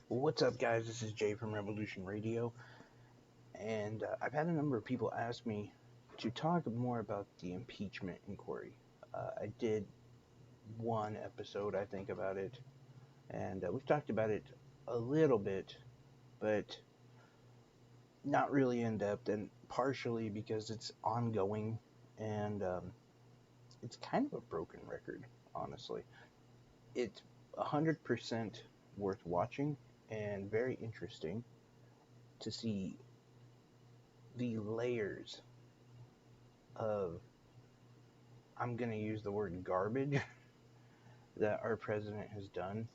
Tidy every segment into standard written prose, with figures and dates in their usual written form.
What's up, guys? This is Jay from Revolution Radio, and I've had a number of people ask me to talk more about the impeachment inquiry. I did one episode, I think, about it, and we've talked about it a little bit, but not really in depth, and partially because it's ongoing and it's kind of a broken record, honestly. It's 100% worth watching and very interesting to see the layers of, I'm going to use the word garbage, that our president has done.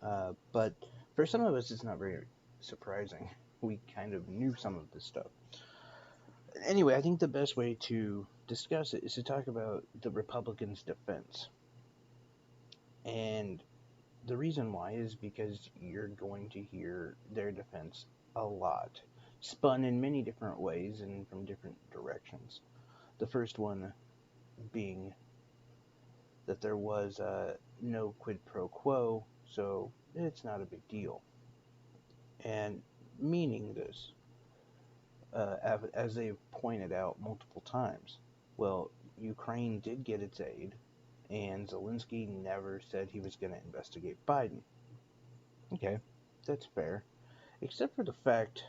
But for some of us, it's not very surprising. We kind of knew some of this stuff. Anyway, I think the best way to discuss it is to talk about the Republicans' defense. And the reason why is because you're going to hear their defense a lot, spun in many different ways and from different directions. The first one being that there was no quid pro quo, so it's not a big deal. And meaning this, as they've pointed out multiple times, well, Ukraine did get its aid, and Zelensky never said he was going to investigate Biden. Okay, that's fair, except for the fact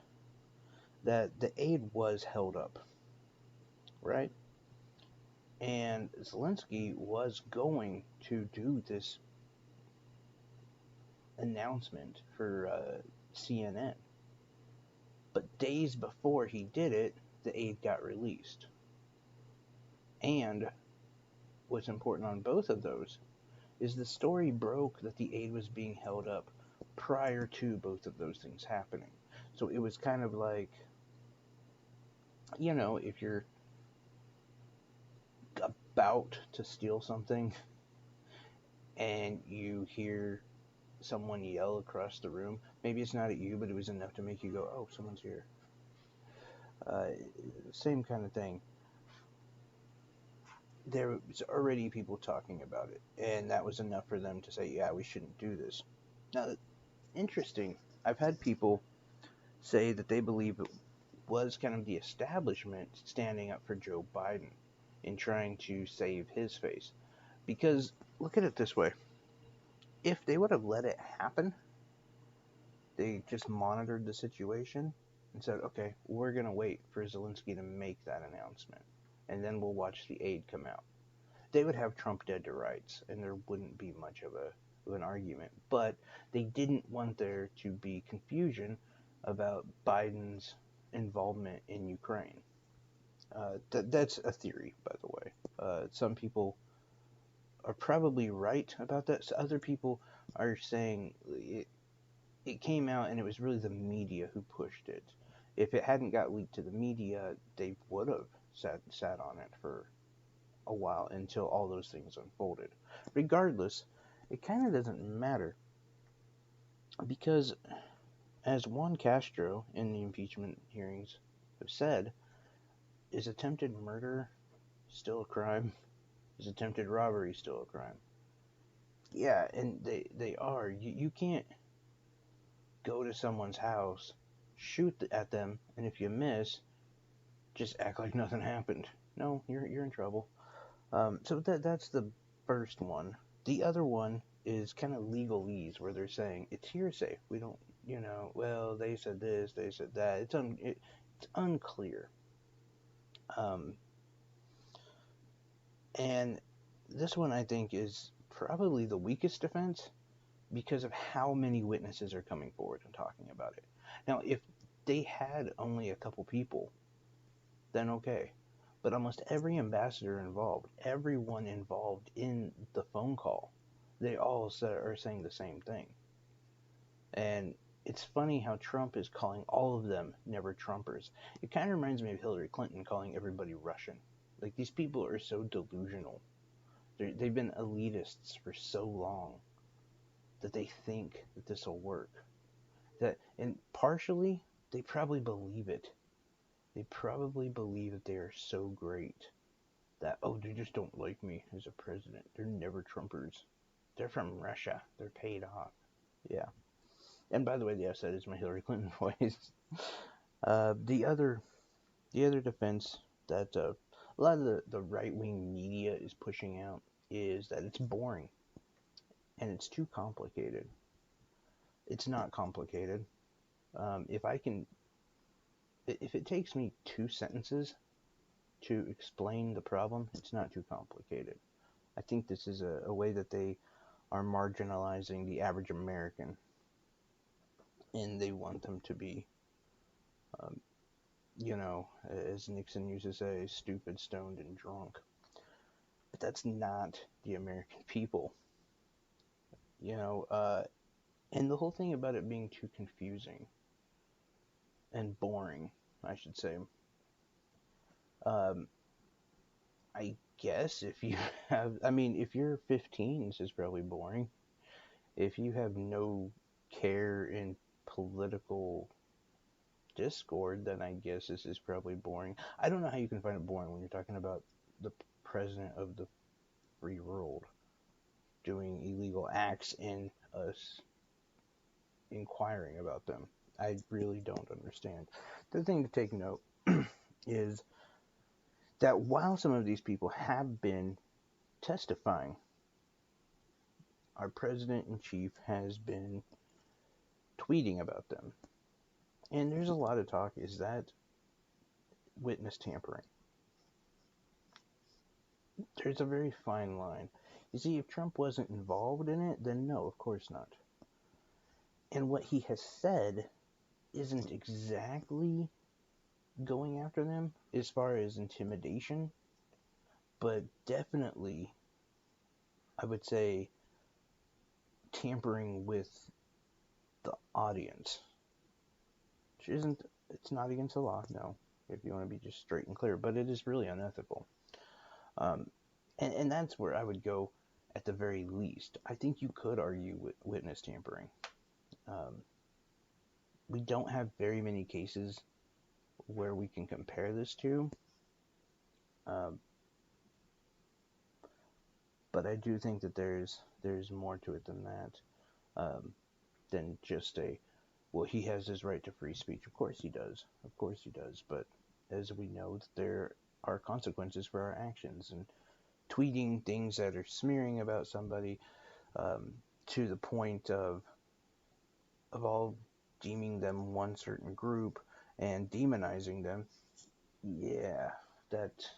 that the aid was held up, right? And Zelensky was going to do this announcement for CNN. But days before he did it, the aid got released. And what's important on both of those is the story broke that the aid was being held up prior to both of those things happening. So it was kind of like, if you're about to steal something and you hear someone yell across the room, maybe it's not at you, but it was enough to make you go, oh, someone's here. Same kind of thing. There was already people talking about it, and that was enough for them to say, yeah, we shouldn't do this. Now, interesting, I've had people say that they believe it was kind of the establishment standing up for Joe Biden in trying to save his face. Because, look at it this way, if they would have let it happen, they just monitored the situation and said, okay, we're going to wait for Zelensky to make that announcement, and then we'll watch the aid come out. They would have Trump dead to rights, and there wouldn't be much of an argument. But they didn't want there to be confusion about Biden's involvement in Ukraine. That's a theory, by the way. Some people are probably right about that. So other people are saying it came out and it was really the media who pushed it. If it hadn't got leaked to the media, they would have sat on it for a while until all those things unfolded. Regardless, it kind of doesn't matter because, as Juan Castro in the impeachment hearings have said, is attempted murder still a crime? Is attempted robbery still a crime? Yeah, and they are. You can't go to someone's house, shoot at them, and if you miss, just act like nothing happened. No, you're in trouble. So that's the first one. The other one is kind of legalese, where they're saying it's hearsay. We don't, well, they said this, they said that. It's unclear. And this one I think is probably the weakest defense because of how many witnesses are coming forward and talking about it. Now, if they had only a couple people, then okay. But almost every ambassador involved, everyone involved in the phone call, they all are saying the same thing. And it's funny how Trump is calling all of them never Trumpers. It kind of reminds me of Hillary Clinton calling everybody Russian. Like, these people are so delusional. They've been elitists for so long that they think that this will work. And partially, they probably believe it. They probably believe that they are so great that, oh, they just don't like me as a president. They're never Trumpers. They're from Russia. They're paid off. Yeah. And by the way, yes, that is my Hillary Clinton voice. The other defense that a lot of the right wing media is pushing out is that it's boring and it's too complicated. It's not complicated. If I can, if it takes me 2 sentences to explain the problem, it's not too complicated. I think this is a way that they are marginalizing the average American, and they want them to be, um, as Nixon used to say, stupid, stoned, and drunk. But that's not the American people, you know. And the whole thing about it being too confusing and boring, I should say. Um, I guess if you have, I mean, if you're 15, this is probably boring. If you have no care in political discord, then I guess this is probably boring. I don't know how you can find it boring when you're talking about the president of the free world doing illegal acts and us inquiring about them. I really don't understand. The thing to take note is that while some of these people have been testifying, our president in chief has been tweeting about them. And there's a lot of talk, is that witness tampering? There's a very fine line. You see, if Trump wasn't involved in it, then no, of course not. And what he has said isn't exactly going after them as far as intimidation, but definitely, I would say, tampering with the audience. Which isn't, it's not against the law, no, if you want to be just straight and clear, but it is really unethical. Um, and that's where I would go at the very least. I think you could argue with witness tampering. Um, we don't have very many cases where we can compare this to, um, but I do think that there's more to it than that, than just a, well, he has his right to free speech. Of course he does. Of course he does. But as we know, there are consequences for our actions. And tweeting things that are smearing about somebody, to the point of all deeming them one certain group and demonizing them, yeah, that's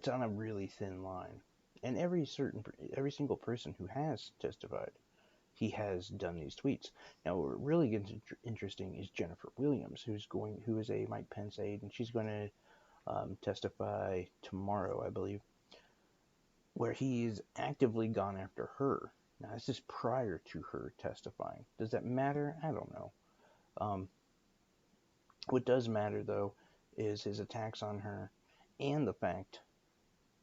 on a really thin line. And every single person who has testified, he has done these tweets. Now, what really gets interesting is Jennifer Williams, who is a Mike Pence aide, and she's going to testify tomorrow, I believe, where he's actively gone after her. Now, this is prior to her testifying. Does that matter? I don't know. What does matter, though, is his attacks on her and the fact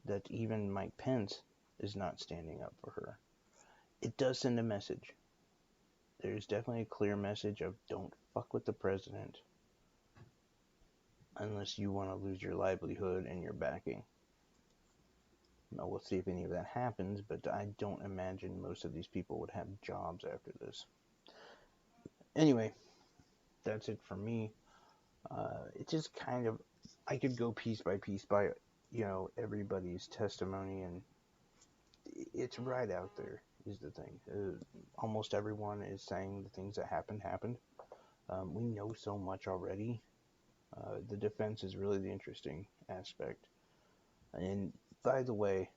that even Mike Pence is not standing up for her. It does send a message. There's definitely a clear message of don't fuck with the president unless you want to lose your livelihood and your backing. Now, we'll see if any of that happens, but I don't imagine most of these people would have jobs after this. Anyway, that's it for me. It's just kind of, I could go piece by piece by, everybody's testimony, and it's right out there, is the thing. Almost everyone is saying the things that happened. We know so much already. The defense is really the interesting aspect. And by the way,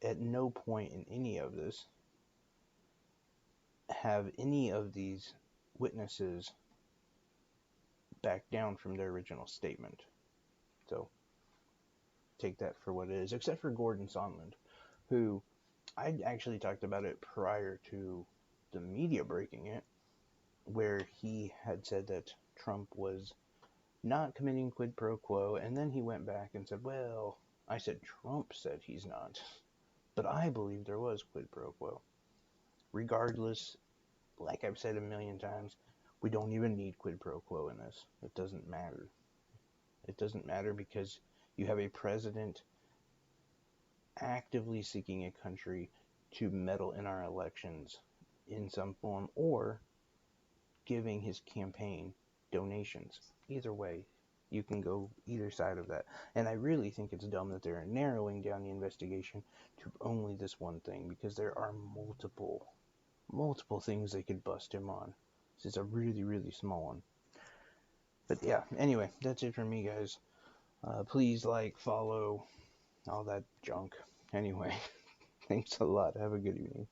at no point in any of this have any of these witnesses backed down from their original statement. So take that for what it is, except for Gordon Sondland, who I actually talked about it prior to the media breaking it, where he had said that Trump was not committing quid pro quo, and then he went back and said, well, I said Trump said he's not, but I believe there was quid pro quo. Regardless, like I've said a million times, we don't even need quid pro quo in this. It doesn't matter. It doesn't matter because you have a president actively seeking a country to meddle in our elections in some form, or giving his campaign donations. Either way, you can go either side of that. And I really think it's dumb that they're narrowing down the investigation to only this one thing, because there are multiple things they could bust him on. This is a really, really small one. But yeah, anyway, that's it for me, guys. Please like, follow, all that junk. Anyway, thanks a lot. Have a good evening.